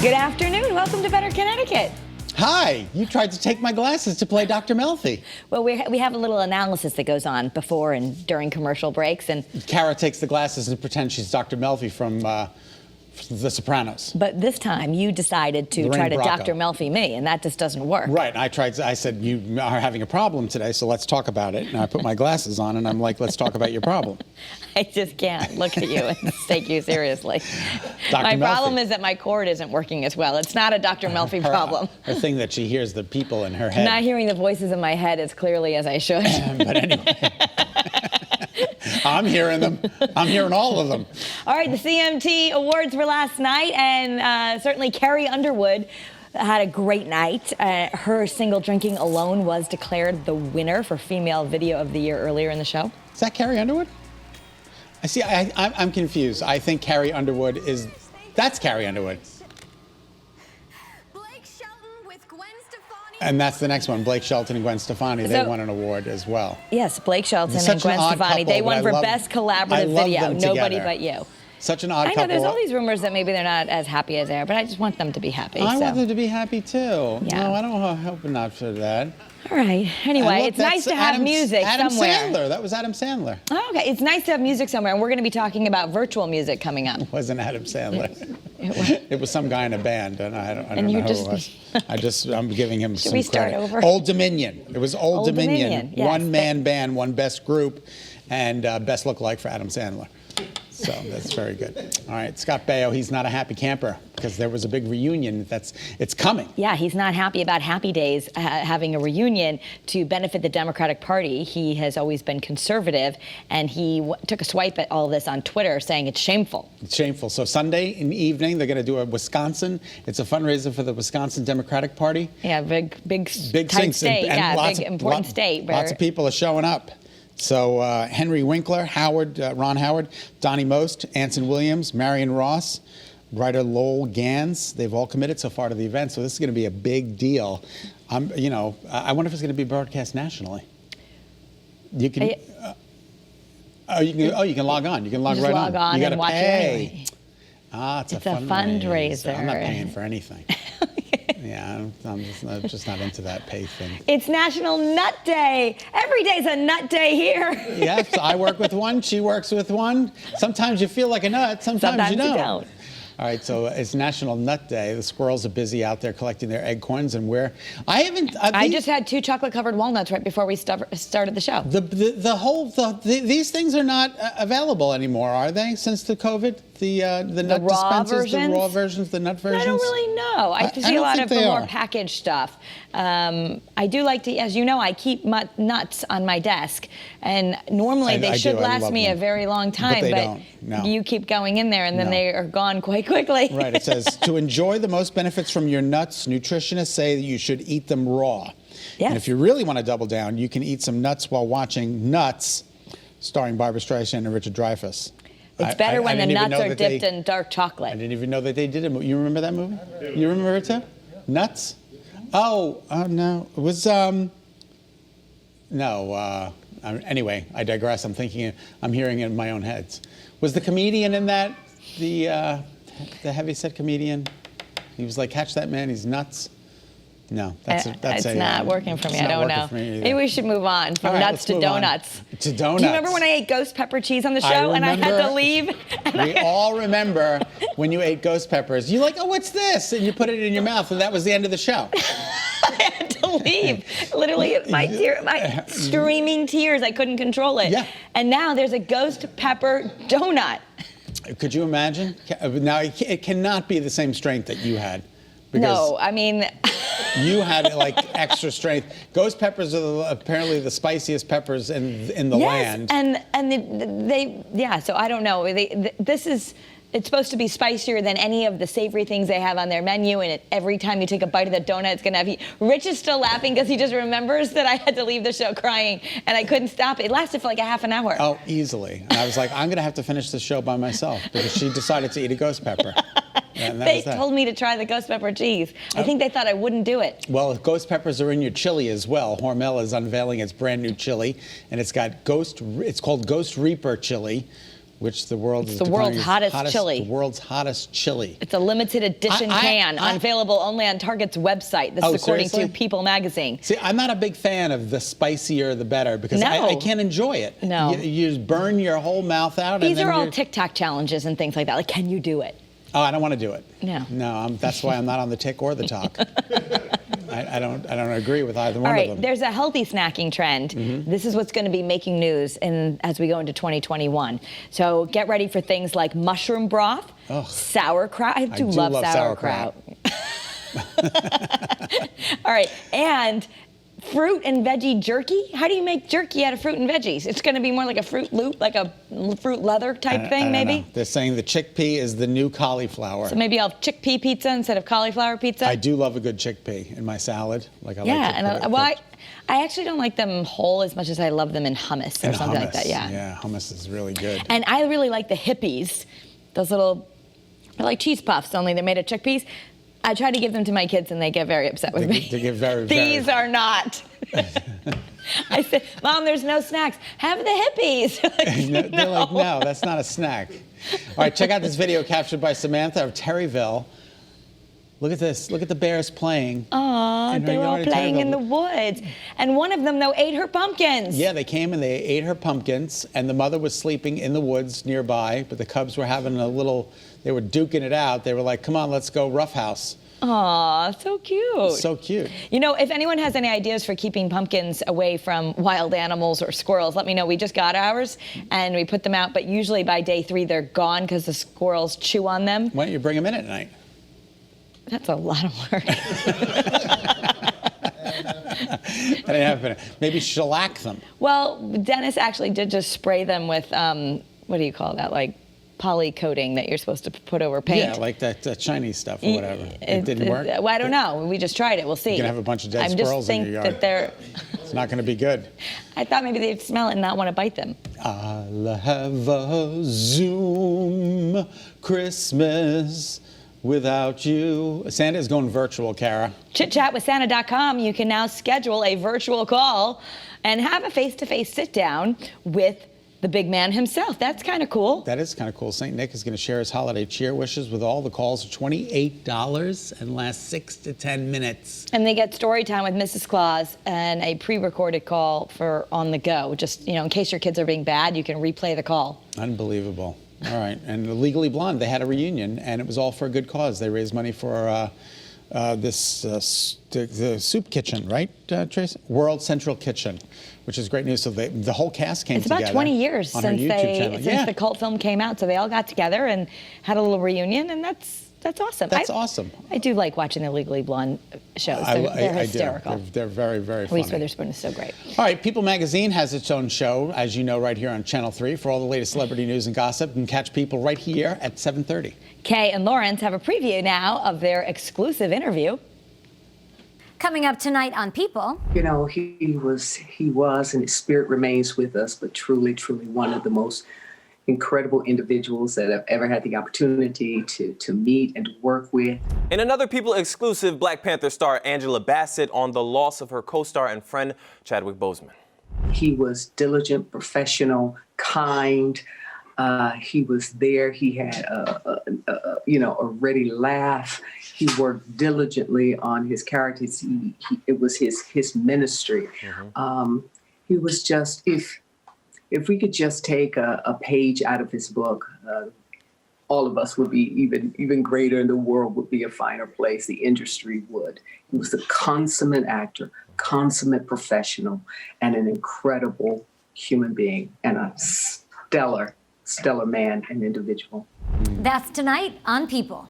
Good afternoon. Welcome to Better Connecticut. Hi. You tried to take my glasses to play Dr. Melfi. Well, we have a little analysis that goes on before and during commercial breaks. And Kara takes the glasses and pretends she's Dr. Melfi from The Sopranos. But this time you decided to Lorraine try to Bracco. Dr. Melfi me, and that just doesn't work. Right. I said, you are having a problem today, so let's talk about it. And I put my glasses on, and I'm like, let's talk about your problem. I just can't look at you and take you seriously. Dr. My Melfi. problem is that my cord isn't working as well. It's not a Dr. Melfi problem. Her thing that she hears the people in her head. Not hearing the voices in my head as clearly as I should. But anyway. I'm hearing them. I'm hearing all of them. All right, the CMT Awards were last night, and certainly Carrie Underwood had a great night. Her single Drinking Alone was declared the winner for Female Video of the Year earlier in the show. Is that Carrie Underwood? I see. I'm confused. I think Carrie Underwood is. That's Carrie Underwood. And that's the next one, Blake Shelton and Gwen Stefani. They won an award as well. Yes, Blake Shelton and Such Gwen an odd Stefani. couple, They won but for I love- Best I Collaborative love Video. them Nobody together. but you. Such an odd I know couple. there's all these rumors that maybe they're not as happy as they are, but I just want them to be happy. I so. want them to be happy too. Yeah. No, I don't hope not for that. All right. Anyway, And look, it's nice that's to have music Adam somewhere. Sandler. That was Adam Sandler. Oh, okay, it's nice to have music somewhere, and we're going to be talking about virtual music coming up. It wasn't Adam Sandler. It It was some guy in a band, and I don't And know you who just- it was. I'm giving him some we start credit. over? Old Dominion. It was Old Dominion. Yes. One man band, one best group, and best lookalike for Adam Sandler. So that's very good. All right, Scott Baio, he's not a happy camper because there was a big reunion. It's coming. Yeah, he's not happy about Happy Days having a reunion to benefit the Democratic Party. He has always been conservative, and he took a swipe at all this on Twitter, saying it's shameful. It's shameful. So Sunday in the evening, they're going to do a Wisconsin. It's a fundraiser for the Wisconsin Democratic Party. Yeah, big tight things, state. and Yeah, lots big of- important state. Lots of people are showing up. So Henry Winkler, Ron Howard, Donnie Most, Anson Williams, Marion Ross, writer Lowell Gans, they've all committed so far to the event. So this is going to be a big deal. I wonder if it's going to be broadcast nationally. You can. You can log on. You can log Just right log on You got to and watch it pay. anyway. It's a fundraiser. I'm not paying for anything. Yeah, I'm just not into that pay thing. It's National Nut Day. Every day's a nut day here. Yes, I work with one. She works with one. Sometimes you feel like a nut. Sometimes you don't. All right, so it's National Nut Day. The squirrels are busy out there collecting their acorns, and I just had 2 chocolate-covered walnuts right before we started the show. These things are not available anymore, are they? Since the COVID, the nut raw dispensers, versions? the raw versions, the nut versions. I don't really know. I see a lot of the more packaged stuff. I do like to, as you know, I keep nuts on my desk, and normally they should last me a very long time, but they don't. No. You keep going in there, and then they are gone quite quickly. Right. It says to enjoy the most benefits from your nuts, nutritionists say that you should eat them raw. Yes. And if you really want to double down, you can eat some nuts while watching Nuts, starring Barbra Streisand and Richard Dreyfuss. It's better when the nuts are dipped in dark chocolate. I didn't even know that they did a movie. You remember that movie? You remember it too? Nuts? Oh, no. It was, anyway, I digress. I'm hearing it in my own head. Was the comedian in that, the heavyset comedian? He was like, catch that man, he's nuts. No, it's not working for me. I don't know. Maybe we should move on from nuts to donuts. To donuts. Do you remember when I ate ghost pepper cheese on the show and I had to leave? We all remember when you ate ghost peppers. You're like, oh, what's this? And you put it in your mouth, and that was the end of the show. I had to leave. Literally, my streaming tears. I couldn't control it. Yeah. And now there's a ghost pepper donut. Could you imagine? Now, it cannot be the same strength that you had. No, I mean... You had like extra strength. Ghost peppers are apparently the spiciest peppers in the land. Yes, so I don't know. It's supposed to be spicier than any of the savory things they have on their menu, and every time you take a bite of the donut, it's going to have heat. Rich is still laughing because he just remembers that I had to leave the show crying, and I couldn't stop it. It lasted for like a half an hour. Oh, easily. And I was like, I'm going to have to finish this show by myself because she decided to eat a ghost pepper. They told me to try the ghost pepper cheese. I think they thought I wouldn't do it. Well, ghost peppers are in your chili as well. Hormel is unveiling its brand new chili, and it's called Ghost Reaper chili, which the world is the world's declaring hottest chili. The world's hottest chili. It's a limited edition can, unavailable only on Target's website. This is according to People magazine. See, I'm not a big fan of the spicier the better because No. I can't enjoy it. No. You just burn your whole mouth out. These are all TikTok challenges and things like that. Like, can you do it? Oh, I don't want to do it. No. No, that's why I'm not on the tick or the talk. I don't agree with either one All of right, them. there's a healthy snacking trend. This is what's going to be making news as we go into 2021. So get ready for things like mushroom broth, sauerkraut. I do love sauerkraut. All right, and fruit and veggie jerky. How do you make jerky out of fruit and veggies? It's going to be more like a Fruit Loop, like a fruit leather type thing, maybe? Know. They're saying the chickpea is the new cauliflower. So maybe I'll have chickpea pizza instead of cauliflower pizza? I do love a good chickpea in my salad. I actually don't like them whole as much as I love them in hummus or something like that. Yeah, hummus is really good. And I really like the hippies. Those little, they're like cheese puffs, only they're made of chickpeas. I try to give them to my kids and they get very upset with me. They get very, These are not. I said, Mom, there's no snacks. Have the hippies. They're like, no, that's not a snack. All right, check out this video captured by Samantha of Terryville. Look at this. Look at the bears playing. Aw, they were all playing in the woods. And one of them, though, ate her pumpkins. Yeah, they came and they ate her pumpkins, and the mother was sleeping in the woods nearby, but the cubs were having they were duking it out. They were like, come on, let's go roughhouse. Aw, so cute. So cute. You know, if anyone has any ideas for keeping pumpkins away from wild animals or squirrels, let me know. We just got ours, and we put them out, but usually by day 3, they're gone because the squirrels chew on them. Why don't you bring them in at night? That's a lot of work. Maybe shellac them. Well, Dennis actually did just spray them with, what do you call that, like poly coating that you're supposed to put over paint. Yeah, like that Chinese stuff or whatever. It didn't work? Well, I don't know. We just tried it. We'll see. You're going to have a bunch of dead squirrels in your yard. It's not going to be good. I thought maybe they'd smell it and not want to bite them. I'll have a Zoom Christmas without you. Santa is going virtual, Kara. ChitChatWithSanta.com. You can now schedule a virtual call and have a face-to-face sit-down with the big man himself. That's kind of cool. That is kind of cool. St. Nick is going to share his holiday cheer wishes with all the calls. $28 and last 6 to 10 minutes. And they get story time with Mrs. Claus and a pre-recorded call for on the go. Just, in case your kids are being bad, you can replay the call. Unbelievable. All right. And Legally Blonde, they had a reunion, and it was all for a good cause. They raised money for the soup kitchen, right, Tracy? World Central Kitchen, which is great news. So the whole cast came together. It's about 20 years since the cult film came out. So they all got together and had a little reunion, and that's awesome. That's awesome. I do like watching the Legally Blonde shows. They're hysterical. They're very, very funny. Reese Witherspoon is so great. All right, People Magazine has its own show, as you know, right here on Channel 3. For all the latest celebrity news and gossip, you can catch People right here at 7:30. Kay and Lawrence have a preview now of their exclusive interview. Coming up tonight on People. He was, and his spirit remains with us, but truly, truly one of the most incredible individuals that I've ever had the opportunity to meet and to work with. In another People exclusive, Black Panther star Angela Bassett on the loss of her co-star and friend Chadwick Boseman. He was diligent, professional, kind. He was there. He had a ready laugh. He worked diligently on his characters. It was his ministry. Mm-hmm. He was just, if we could just take a page out of his book, all of us would be even greater, and the world would be a finer place. The industry would. He was a consummate actor, consummate professional, and an incredible human being, and a stellar man and individual. That's tonight on People.